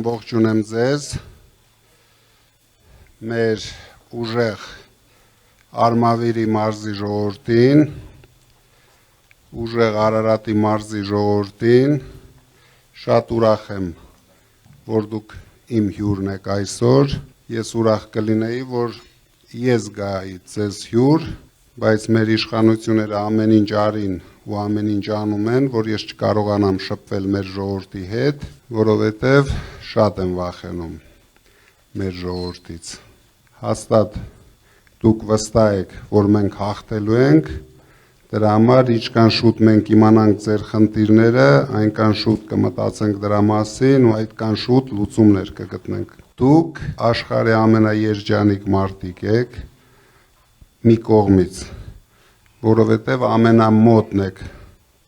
ամբողջունեմ ձեզ, մեր ուժեղ Արմավիրի մարզի ժողովրդին, ուժեղ Արարատի մարզի ժողովրդին, շատ ուրախ եմ, որ դուք իմ հյուրն եք այսօր, ես ուրախ կլինեի, որ ես գայի ձեզ հյուր, բայց մեր իշխանությունները ամեն ինչ արին ու ամեն ինչ անում են, որ ես չկարողանամ շփվել մեր ժողովրդի հետ, որովհետև շատ եմ վախենում մեր ժողովրդից։ Հաստատ դուք վստահ եք, որ մենք հաղթելու ենք, դրա համար ինչքան շուտ մենք իմանանք ձեր խնդիրները, այնքան շուտ կմտածենք դրա մասին ու այդքան շուտ լուծումներ կգտնենք։ Դուք աշխարհի ամենաերջանիկ մարդիկ եք մի կողմից, որովհետև ամենամոտն եք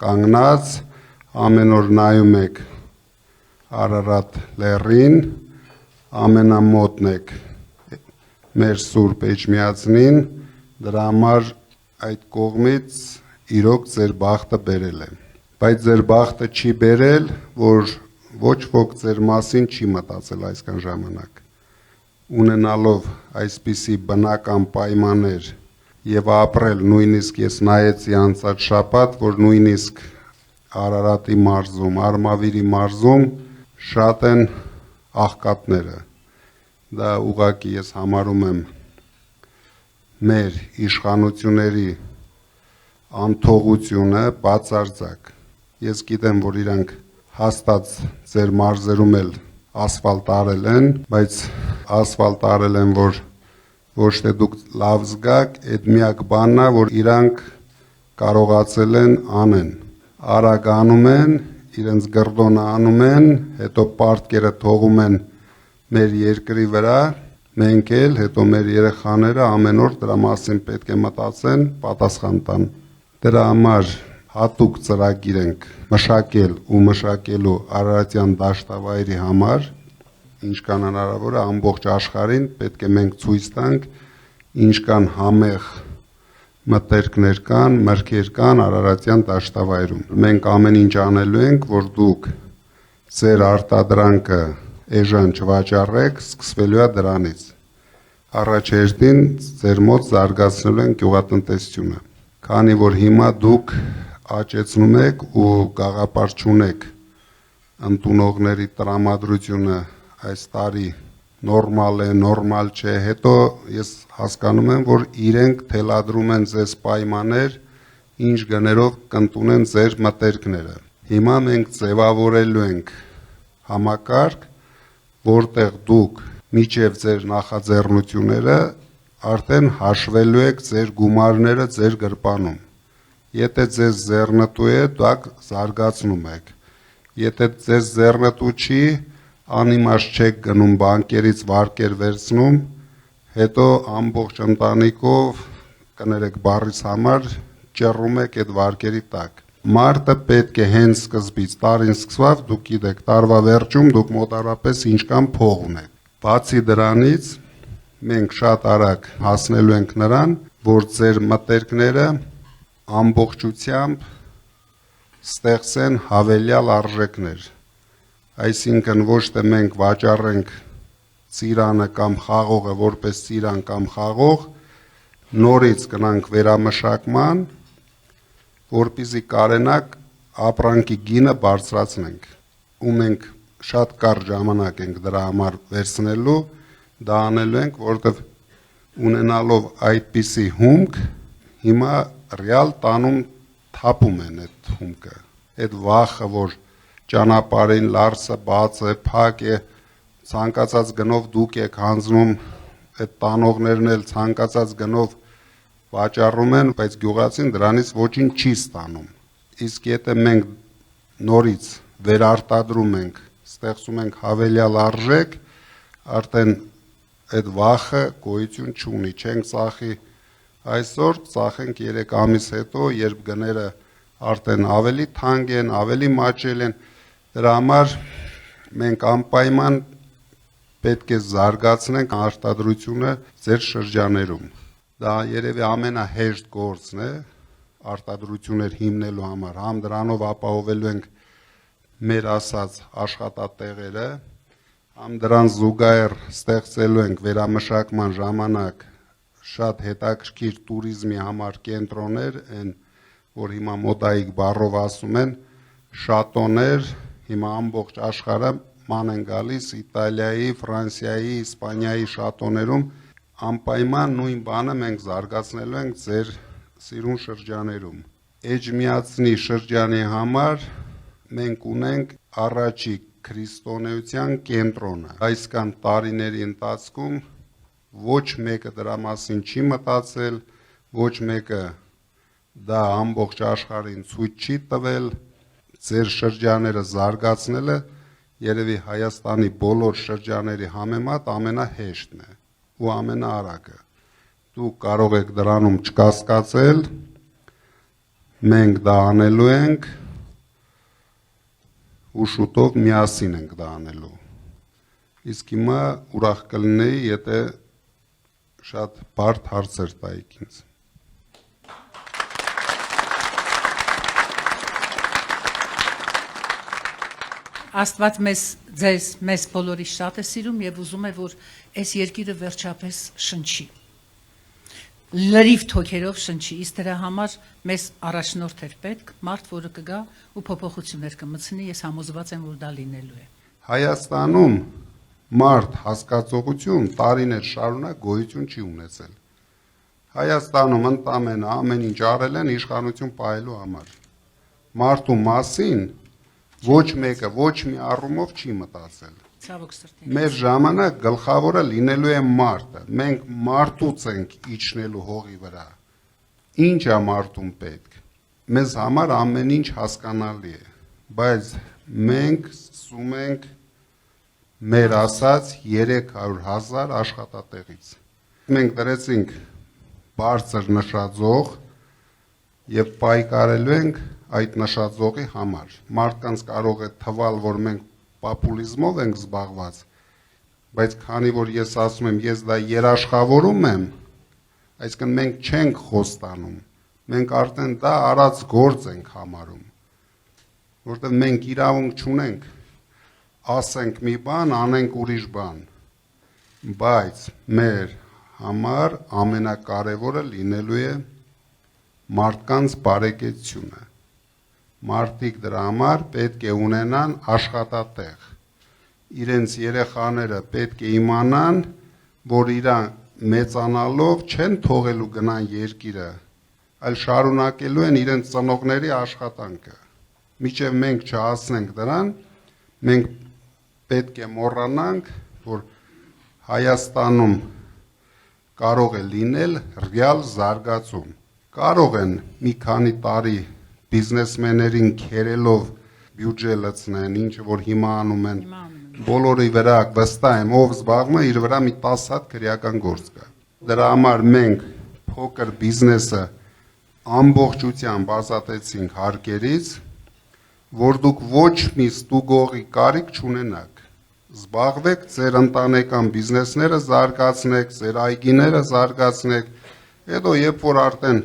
կանգնած, ամեն օր նայում եք Արարատ լեռին, ամենամոտն եք մեր Սուրբ Էջմիածնին, դրա համար այդ կողմից իրոք ձեր բախտը բերել է։ Բայց ձեր բախտը չի բերել, որ ոչ ոք ձեր մասին չի մտածել այսքան ժամանակ։ Ունենալով այսպիսի բնական պայմաններ եւ ապրել, նույնիսկ ես նայեցի անցած շաբաթ, որ նույնիսկ Արարատի մարզում, Արմավիրի մարզում շատ են աղքատները։ Դա ուղղակի ես համարում եմ մեր իշխանությունների անթողությունը բացարձակ։ Ես գիտեմ, որ իրանք հաստատ ձեր մարզերում էլ ասֆալտ արել են, բայց ասֆալտ արել են, որ ոչ թե դուք լավ զգաք, այդ միակ բանն է, որ իրանք կարողացել են անեն։ Արագ անում են, իրենց գրդոնը անում են, հետո պարտքերը թողում են մեր երկրի վրա, մենք էլ, հետո մեր երեխաները ամեն օր դրա մասին պետք է մտածեն, պատասխան տան։ Դրա համար հատուկ ծրագիր ենք մշակել ու մշակելու Արարատյան դաշտավայրի համար, ինչքան հնարավոր է ամբողջ աշխարհին պետք է մենք ցույց տանք, ինչքան համեղ մտերքներ կան, մրգեր կան Արարատյան դաշտավայրում։ Մենք ամեն ինչ անելու ենք, որ դուք ձեր արտադրանքը էժան չվաճառեք, սկսվելու է դրանից։ Առաջ հերթին ձեր մոտ զարգացնելու են գյուղատնտեսությունը, քանի որ հիմա դուք աճեցնում եք ու գաղափար չունեք ընդունողների տրամադրությունը այս տարի նորմալ է, նորմալ չէ, հետո ես հասկանում եմ, որ իրենք թելադրում են ձեզ պայմաններ, ինչ գներով կընդունեն ձեր մտերքները։ Հիմա մենք ձևավորելու ենք համակարգ, որտեղ դուք միջև ձեր նախաձեռնությունները արդեն հաշվելու եք ձեր գումարները ձեր գրպանում։ Եթե ձեզ ձեռնտու է, դուք զարգացնում եք։ Եթե ձեզ ձեռնտու չի, անիմաստ չեք գնում բանկերից վարկեր վերցնում, հետո ամբողջ ընտանիքով, կներեք բառից համար, ճռռում եք այդ վարկերի տակ։ Մարտը պետք է հենց սկզբից, տարին սկսավ, դուք գիտեք, տարվա վերջում դուք մոտավորապես ինչքան փող ունեք։ Բացի դրանից, մենք շատ արագ հասնելու ենք նրան, որ ձեր մտերքները ամբողջությամբ ստեղծեն հավելյալ արժեքներ։ Այսինքն ոչ թե մենք վաճառենք ծիրանը կամ խաղողը որպես ծիրան կամ խաղող, նորից գնանք վերամշակման, որպեսզի կարենակ ապրանքի գինը բարձրացնենք։ Ու մենք շատ կարճ ժամանակ ենք դրա համար վերցնելու, դա անելու ենք, որտեղ ունենալով այդպիսի հումք, հիմա ռեալ տանում թափում են այդ հումքը։ Այդ վախը, որ ճանապարհին լարսը բաց է, փակ է, ցանկացած գնով դուք եք հանձնում, այդ տանողներն էլ ցանկացած գնով վաճառում են, բայց գյուղացին դրանից ոչինչ չի ստանում։ Իսկ եթե մենք նորից վերարտադրում ենք, ստեղծում ենք հավելյալ արժեք, արդեն այդ վախը գոյություն չունի, չենք ծախի այսօր, ծախենք 3 ամիս հետո, երբ գները արդեն ավելի թանկ են, ավելի մաչել են, դրա համար մենք անպայման պետք է զարգացնենք արտադրությունը ձեր շրջաներում։ Դա երևի ամենահեշտ գործն է արտադրություններ հիմնելու համար, համ դրանով ապահովելու ենք մեր ասած աշխատատեղերը, Համ դրան զուգահեռ ստեղծելու ենք վերամշակման ժամանակ շատ հետաքրքիր տուրիզմի համար կենտրոններ, այն որ հիմա մոդայիկ բառով ասում են շատոներ, հիմա ամբողջ աշխարհը ման են գալիս Իտալիայի, Ֆրանսիայի, Իսպանիայի շատոներում անպայման նույն բանը մենք զարգացնելու ենք ձեր սիրուն շրջաներում։ Էջմիածնի շրջանի համար մենք ունենք առաջի քրիստոնեության կենտրոնը։ Այսքան տարիների ընթացքում ոչ մեկը դրա մասին չի մտածել, ոչ մեկը դա ամբողջ աշխարհին ցույց չի տվել, ձեր շրջաները զարգացնելը երևի Հայաստանի բոլոր շրջաների համեմատ ամենահեշտն է ու ամենաարագը։ Դուք կարող եք դրանում չկասկածել, մենք դա անելու ենք ու շուտով միասին ենք դա անելու։ Իսկ հիմա ուրախ կլինեի, եթե շատ բարդ հարցեր տայիք ինձ։ Աստված մեզ բոլորի շատ է սիրում եւ ուզում է, որ այս երկիրը վերջապես շնչի։ Լրիվ թոքերով շնչի, իսկ դրա համար մեզ առաջնորդ էր պետք, մարդ, որը կգա ու փոփոխություններ կմտցնի, ես համոզված եմ, որ դա լինելու է։ Հայաստանում մարդ հասկացողություն տարիներ շարունակ գոյություն չի ունեցել։ Հայաստանում ընդամենը ամեն ինչ արել են իշխանություն պահելու համար։ Մարդու մասին ոչ մեկը ոչ մի առումով չի մտածել։ Ցավոք սրտի։ Մեր ժամանակ գլխավորը լինելու է մարդը։ Մենք մարդուց ենք իջնելու հողի վրա։ Ինչ է մարդուն պետք։ Մեզ համար ամեն ինչ հասկանալի է, բայց մենք սկսում ենք մեր ասած 300,000 աշխատատեղից։ Մենք դրեցինք բարձր նշաձող եւ պայքարելու ենք այդ նշաձողի համար։ Մարդկանց կարող է թվալ, որ մենք պոպուլիզմով ենք զբաղված, բայց քանի որ ես ասում եմ, ես դա երաշխավորում եմ, այսինքն մենք չենք խոստանում, մենք արդեն դա արած գործ ենք համարում, որտեղ մենք իրավունք չունենք, ասենք մի բան, անենք ուրիշ բան, բայց մեր համար ամենակարևորը լինելու է մարդկանց բարեկեցությունը։ Մարդիկ դրա համար պետք է ունենան աշխատատեղ։ Իրենց երեխաները պետք է իմանան, որ իրան մեծանալով չեն թողելու գնան երկիրը, այլ շարունակելու են իրենց ծնողների աշխատանքը։ Մինչև մենք չհասնենք դրան, մենք պետք է մոռանանք, որ Հայաստանում կարող է լինել ռեալ զարգացում։ Կարող են մի քանի տարի բիզնեսմեններին քերելով բյուջե լցնեն, ինչ որ հիմա անում են, բոլորի վրա վստահ եմ, ով զբաղվում է, իր վրա մի 10 հատ քրեական գործ կա։ Դրա համար մենք փոքր բիզնեսը ամբողջությամբ ազատեցինք հարկերից, որ դուք ոչ մի ստուգողի կարիք չունենաք։ Զբաղվեք ձեր ընտանեկան բիզնեսները զարգացնեք, ձեր այգիները զարգացնեք, հետո երբ որ արդեն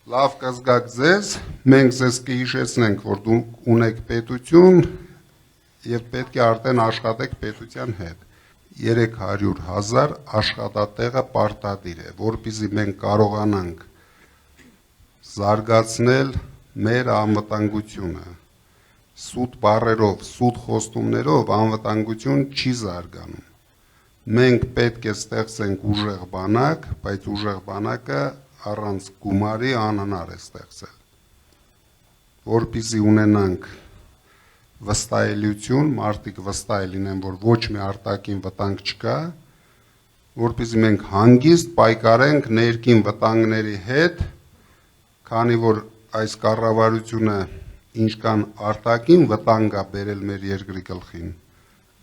լավ կզգաք ձեզ, մենք ձեզ կհիշեցնենք, որ դուք ունեք պետություն եւ պետք է արդեն աշխատեք պետության հետ։ 300,000 աշխատատեղը պարտադիր է, որպեսզի մենք կարողանանք զարգացնել մեր անվտանգությունը։ Սուտ բառերով, սուտ խոստումներով անվտանգություն չի զարգանում։ Մենք պետք է ստեղծենք ուժեղ բանակ, բայց ուժեղ բանակը առանց գումարի անհնար է ստեղծել։ Որպեսզի ունենանք վստահելիություն, մարդիկ վստահ լինեն, որ ոչ մի արտաքին վտանգ չկա, որպեսզի մենք հանգիստ պայքարենք ներքին վտանգների հետ, քանի որ այս կառավարությունը ինչքան արտաքին վտանգ է բերել մեր երկրի գլխին,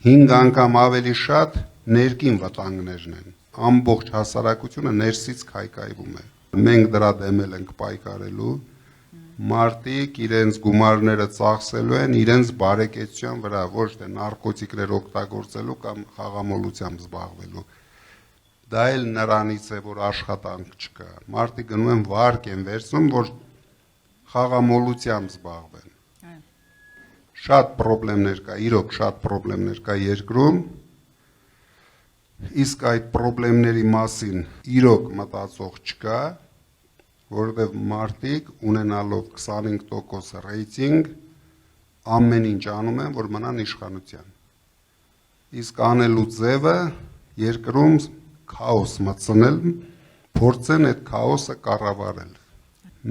5 անգամ ավելի շատ ներքին վտանգներն են։ Ամբողջ հասարակությունը ներսից քայքայվում է։ Մենք դրա դեմել ենք պայքարելու, մարդիկ իրենց գումարները ծախսելու են իրենց բարեկեցության վրա, ոչ թե նարկոտիկներ օգտագործելու կամ խաղամոլությամբ զբաղվելու։ Դա էլ նրանից է, որ աշխատանք չկա։ Մարդիկ գնում են վարկ են վերցնում, որ խաղամոլությամբ զբաղվեն։ շատ խնդիրներ կա, իրոք շատ խնդիրներ կա երկրում, իսկ այդ խնդիրների մասին իրոք մտածող չկա, որովհետև մարդիկ ունենալով 25% ռեյտինգ ամեն ինչ անում են, որ մնան իշխանության։ Իսկ անելու ձևը երկրում քաոս մտցնել, փորձեն այդ քաոսը կառավարել։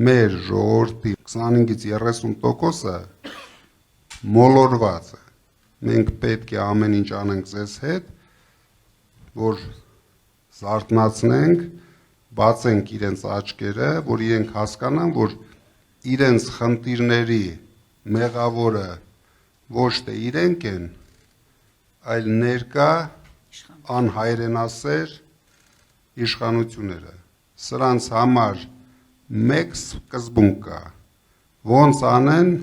Մեր ժողովրդի 25-ից 30%-ը մոլորված է։ Մենք պետք է ամեն ինչ անենք ձեզ հետ, որ զարթնացնենք, բացենք իրենց աչքերը, որ իրենք հասկանան, որ իրենց խնդիրների մեղավորը ոչ թե իրենք են, այլ ներկա անհայրենասեր իշխանությունները։ Սրանց համար մեկ սկզբունք կա, ոնց անեն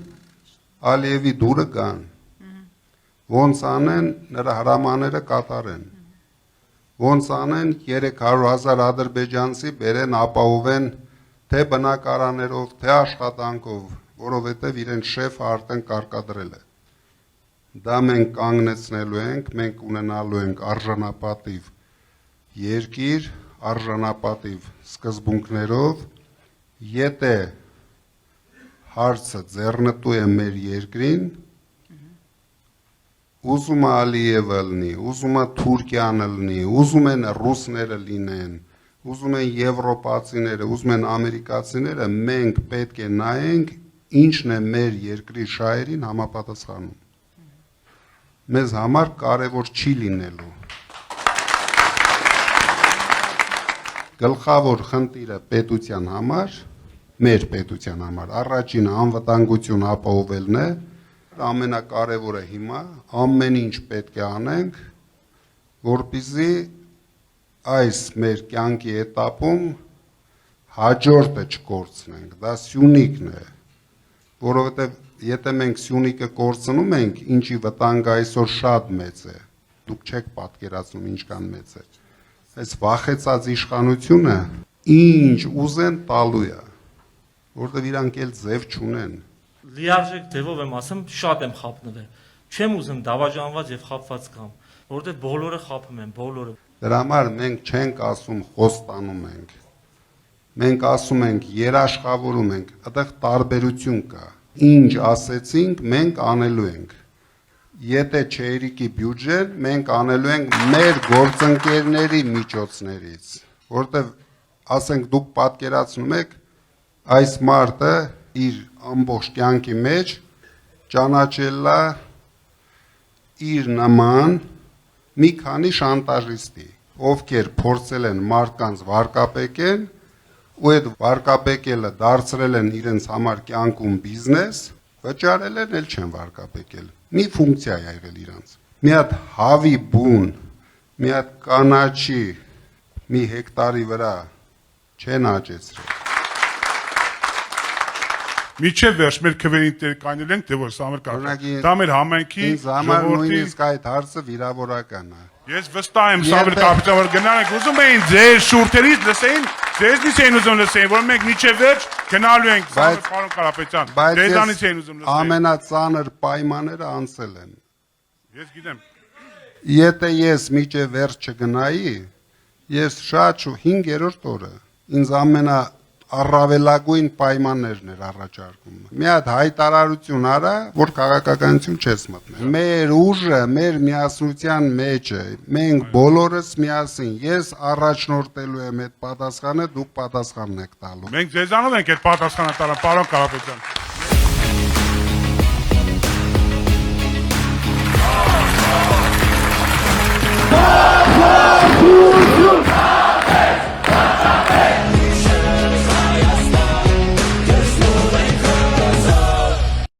Ալիևի դուրը գան, ոնց անեն նրա հրամանները կատարեն, ոնց անեն 300,000 ադրբեջանցի բերեն ապահովեն թե բնակարաններով, թե աշխատանքով, որովհետև իրենց շեֆը արդեն կարկադրել է։ Դա մենք կանգնեցնելու ենք, մենք ունենալու ենք արժանապատիվ երկիր, արժանապատիվ սկզբունքներով, եթե հարցը ձեռնտու է մեր երկրին, ուզում է Ալիևը լինի, ուզում է Թուրքիան լինի, ուզում են ռուսները լինեն, ուզում են եվրոպացիները, ուզում են ամերիկացիները, մենք պետք է նայենք ինչն է մեր երկրի շահերին համապատասխանում։ Մեզ համար կարևոր չի լինելու։ Գլխավոր խնդիրը պետության համար, մեր պետության համար, առաջինը անվտանգություն ապահովելն է, ամենակարևորը հիմա ամեն ինչ պետք է անենք, որպեսզի այս մեր կյանքի էտապում հաջորդը չկորցնենք, դա Սյունիքն է, որովհետև եթե մենք Սյունիքը կորցնում ենք, ինչի վտանգը այսօր շատ մեծ է, դուք չեք պատկերացնում ինչքան մեծ է, այս վախեցած իշխանությունը ինչ ուզեն տալու է, որովհետև իրանք էլ ձև չունեն։ Լիարժեք ձևով եմ ասում, շատ եմ խափնվել։ Չեմ ուզում դավաճանված եւ խափված կամ, որովհետեւ բոլորը խափում են, բոլորը։ Դրա համար մենք չենք ասում խոստանում ենք։ Մենք ասում ենք երաշխավորում ենք, այդտեղ տարբերություն կա։ Ինչ ասեցինք, մենք անելու ենք։ Եթե չերիկի բյուջեն, մենք անելու ենք մեր գործընկերների միջոցներից, որտեղ ասենք դուք պատկերացնում եք այս մարդը իր ամբողջ կյանքի մեջ ճանաչել է իր նման մի քանի շանտաժիստի, ովքեր փորձել են մարդկանց վարկապեկել ու այդ վարկապեկելը դարձրել են իրենց համար կյանքում բիզնես, վճարել են, էլ չեն վարկապեկել։ Մի ֆունկցիա է եղել իրանց։ Մի հատ հավի բուն, մի հատ կանաչի մի հեկտարի վրա չեն աճեցրել։ Միջև վերջ մեր քվերին կանել ենք, թե որ սա մեր կարգ։ Դա մեր համայնքի Ինձ համար նույնիսկ այդ հարցը վիրավորական է։ Ես վստահ եմ սա մեր կապիտալ, որ գնանք, ուզում էին ձեր շուրթերից լսեին, ձեզնից էին ուզում լսեին, որ մենք միջև վերջ գնալու ենք, պարոն Կարապետյան, ձեզանից էին ուզում լսեին։ Ամենածանր պայմանները անցել են։ Ես գիտեմ։ Եթե ես միջև վերջ չգնայի, ես շատ 5-րդ օրը ինձ առավելագույն պայմաններն էր առաջարկում։ Մի հատ հայտարարություն արա, որ քաղաքականություն չես մտնել։ Մեր ուժը, մեր միասնության մեջ է։ Մենք բոլորս միասին, ես առաջնորդելու եմ այդ պատասխանը, դուք պատասխանն եք տալու։ Մենք ձեզանով ենք այդ պատասխանը տալու, պարոն Կարապետյան։ Ա